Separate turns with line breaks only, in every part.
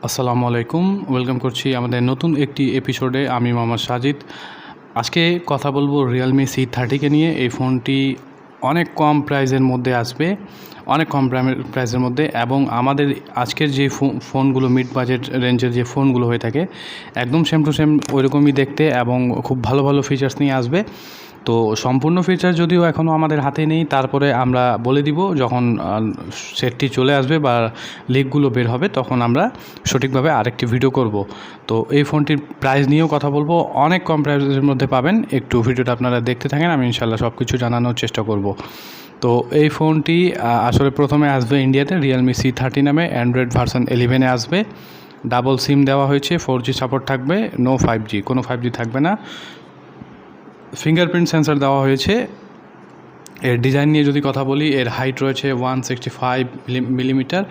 আসসালামু আলাইকুম, ওয়েলকাম করছি আমাদের নতুন একটি এপিসোডে। আমি মোহাম্মদ সাজিদ। আজকে কথা বলবো রিয়েলমি C30কে নিয়ে। এই ফোনটি অনেক কম প্রাইসের মধ্যে আসবে, অনেক কম প্রাইসের মধ্যে, এবং আমাদের আজকের যে ফোনগুলো মিড বাজেট রেঞ্জের যে ফোনগুলো হয়ে থাকে একদম সেম টু সেম ওইরকমই দেখতে এবং খুব ভালো ভালো ফিচার্স নিয়ে আসবে। তো সম্পূর্ণ ফিচার যদিও এখনও আমাদের হাতে নেই, তারপরে আমরা বলে দিব যখন সেটটি চলে আসবে বা লিকগুলো বের হবে তখন আমরা সঠিকভাবে আরেকটি ভিডিও করব। তো এই ফোনটির প্রাইস নিয়েও কথা বলবো, অনেক কম প্রাইসের মধ্যে পাবেন। একটু ভিডিওটা আপনারা দেখতে থাকেন, আমি ইনশাল্লাহ সব কিছু জানানোর চেষ্টা করব। তো এই ফোনটি আসলে প্রথমে আসবে ইন্ডিয়াতে রিয়েলমি C30 নামে, অ্যান্ড্রয়েড ভার্সন 11-এ আসবে। ডাবল সিম দেওয়া হয়েছে, 4G সাপোর্ট থাকবে, নো 5G, কোনো 5G থাকবে না। ফিঙ্গারপ্রিন্ট সেন্সর দেওয়া হয়েছে। এর ডিজাইন নিয়ে যদি কথা বলি, এর হাইট রয়েছে 165 মিলিমিটার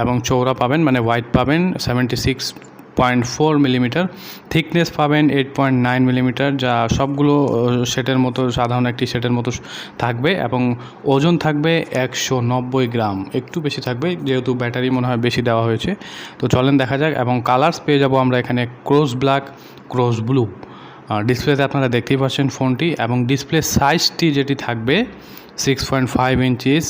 এবং চৌড়া পাবেন মানে ওয়াইড পাবেন 76.4 মিলিমিটার, থিকনেস পাবেন 8.9 মিলিমিটার, যা সবগুলো সেটের মতো, সাধারণ একটি সেটের মতো থাকবে। এবং ওজন থাকবে 190 গ্রাম, একটু বেশি থাকবে যেহেতু ব্যাটারি মনে হয় বেশি দেওয়া হয়েছে। তো চলেন দেখা যাক। এবং কালার্স পেয়ে যাব আমরা এখানে ক্রস ব্ল্যাক, ক্রস ব্লু। ডিসপ্লেতে আপনারা দেখতেই পাচ্ছেন ফোনটি, এবং ডিসপ্লে সাইজটি যেটি থাকবে 6.5 ইঞ্চিস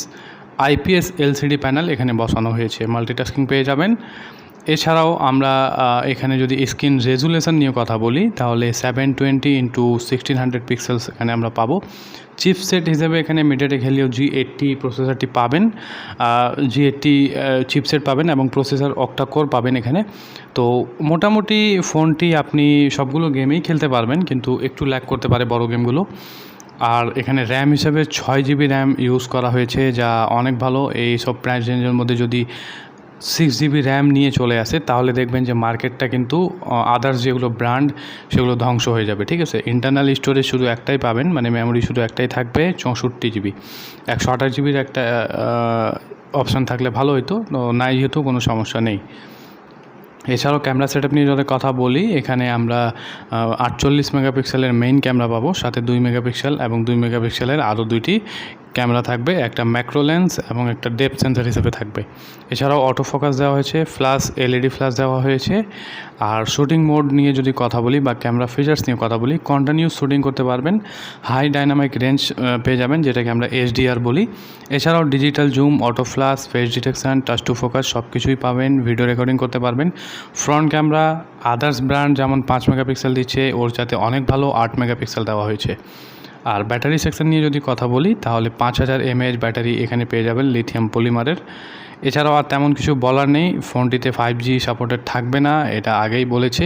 IPS LCD প্যানেল এখানে বসানো হয়েছে। মাল্টিটাস্কিং পেয়ে যাবেন। এছাড়াও আমরা এখানে যদি স্ক্রিন রেজুলেশন নিয়ে কথা বলি তাহলে 720x1600 পিক্সেলস এখানে আমরা পাবো। চিপসেট হিসেবে এখানে মিডিয়াটেক হেলিও G80 প্রসেসরটি পাবেন, G80 চিপসেট পাবেন এবং প্রসেসর অক্টাকোর পাবেন এখানে। তো মোটামুটি ফোনটি আপনি সবগুলো গেমেই খেলতে পারবেন, কিন্তু একটু ল্যাগ করতে পারে বড় গেমগুলো। আর এখানে র্যাম হিসেবে 6GB র্যাম ইউজ করা হয়েছে, যা অনেক ভালো। এই সব প্রাইস রেঞ্জের মধ্যে যদি 6GB র্যাম নিয়ে চলে আসে তাহলে দেখবেন যে মার্কেটটা কিন্তু আদার্স যেগুলো ব্র্যান্ড সেগুলো ধ্বংস হয়ে যাবে, ঠিক আছে। ইন্টারনাল স্টোরেজ শুধু একটাই পাবেন, মানে মেমোরি শুধু একটাই থাকবে 64GB। 128GBর একটা অপশান থাকলে ভালো হতো, নাই যেহেতু কোনো সমস্যা নেই। এছাড়াও ক্যামেরা সেটআপ নিয়ে যদি কথা বলি, এখানে আমরা 48 মেগাপিক্সেলের মেইন ক্যামেরা পাবো, সাথে 2 মেগাপিক্সেল এবং 2 মেগাপিক্সেলের আরও দুইটি ক্যামেরা থাকবে, একটা ম্যাক্রো লেন্স এবং একটা ডেপথ সেন্সর হিসেবে থাকবে। এছাড়াও অটো ফোকাস দেওয়া হয়েছে, ফ্ল্যাশ LED ফ্ল্যাশ দেওয়া হয়েছে। আর শুটিং মোড নিয়ে যদি কথা বলি বা ক্যামেরা ফিচার্স নিয়ে কথা বলি, কন্টিনিউস শুটিং করতে পারবেন, হাই ডাইনামিক রেঞ্জ পেয়ে যাবেন যেটাকে আমরা HDR বলি। এছাড়াও digital zoom, auto flash, face detection, touch to focus সব কিছুই পাবেন, ভিডিও রেকর্ডিং করতে পারবেন। ফ্রন্ট ক্যামেরা আদার্স ব্র্যান্ড যেমন 5 মেগাপিক্সেল দিচ্ছে, ওর সাথে অনেক ভালো 8 মেগাপিক্সেল দেওয়া হয়েছে। আর ব্যাটারি সেকশন নিয়ে যদি কথা বলি তাহলে 5000 mAh ব্যাটারি এখানে পেয়ে যাবেন লিথিয়াম পলিমারের। এছাড়াও আর তেমন কিছু বলার নেই, ফোনটিতে 5G সাপোর্টেড থাকবে না, এটা আগেই বলেছে।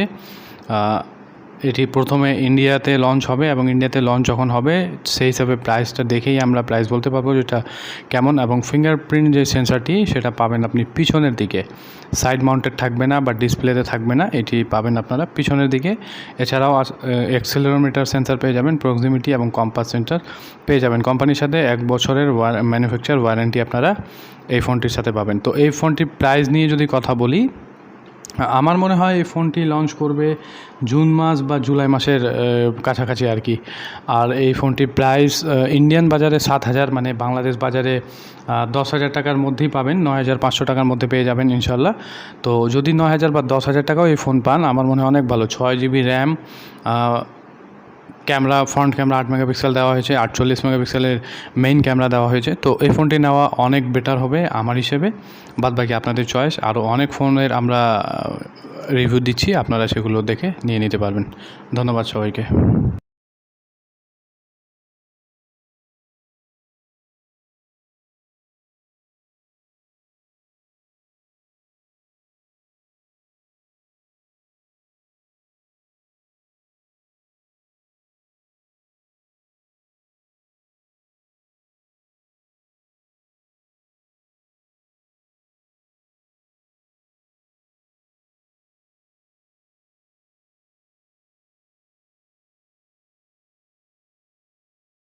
এটি প্রথমে ইন্ডিয়াতে লঞ্চ হবে এবং ইন্ডিয়াতে লঞ্চ যখন হবে সেই হিসাবে প্রাইসটা দেখেই আমরা প্রাইস বলতে পারবো যেটা কেমন। এবং ফিঙ্গারপ্রিন্ট যে সেন্সারটি সেটা পাবেন আপনি পিছনের দিকে, সাইড মাউন্টেড থাকবে না বা ডিসপ্লেতে থাকবে না, এটি পাবেন আপনারা পিছনের দিকে। এছাড়াও অ্যাক্সেলেরোমিটার সেন্সার পেয়ে যাবেন, প্রক্সিমিটি এবং কম্পাস সেন্সার পেয়ে যাবেন। কোম্পানির সাথে 1 বছরের ম্যানুফ্যাকচার ওয়ারেন্টি আপনারা এই ফোনটির সাথে পাবেন। তো এই ফোনটির প্রাইস নিয়ে যদি কথা বলি, আমার মনে হয় এই ফোনটি লঞ্চ করবে জুন মাস বা জুলাই মাসের কাছাকাছি আর কি। আর এই ফোনটির প্রাইস ইন্ডিয়ান বাজারে 7000, মানে বাংলাদেশ বাজারে 10,000 টাকার মধ্যেই পাবেন, 9500 টাকার মধ্যে পেয়ে যাবেন ইনশাল্লাহ। তো যদি 9000 বা 10,000 টাকাও এই ফোন পান আমার মনে হয় অনেক ভালো। 6GB RAM, camera front camera 8 megapixel দেওয়া হয়েছে, 48 মেগাপিক্সেলের মেইন ক্যামেরা দেওয়া হয়েছে। তো এই ফোনটি নেওয়া অনেক বেটার হবে আমার হিসেবে, বাদবাকি আপনাদের চয়েস। আরও অনেক ফোনের আমরা রিভিউ দিচ্ছি, আপনারা সেগুলো দেখে নিয়ে নিতে পারবেন। ধন্যবাদ সবাইকে।